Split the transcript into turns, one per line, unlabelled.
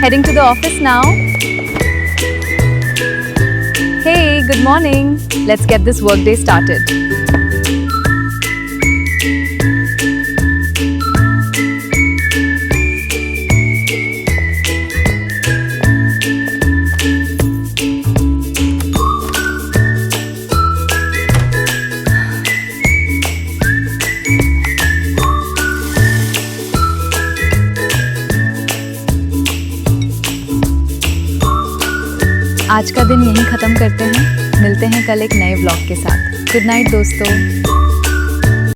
Heading to the office now. Hey, good morning. Let's get this workday started. आज का दिन यहीं ख़त्म करते हैं। मिलते हैं कल एक नए व्लॉग के साथ। गुड नाइट दोस्तों।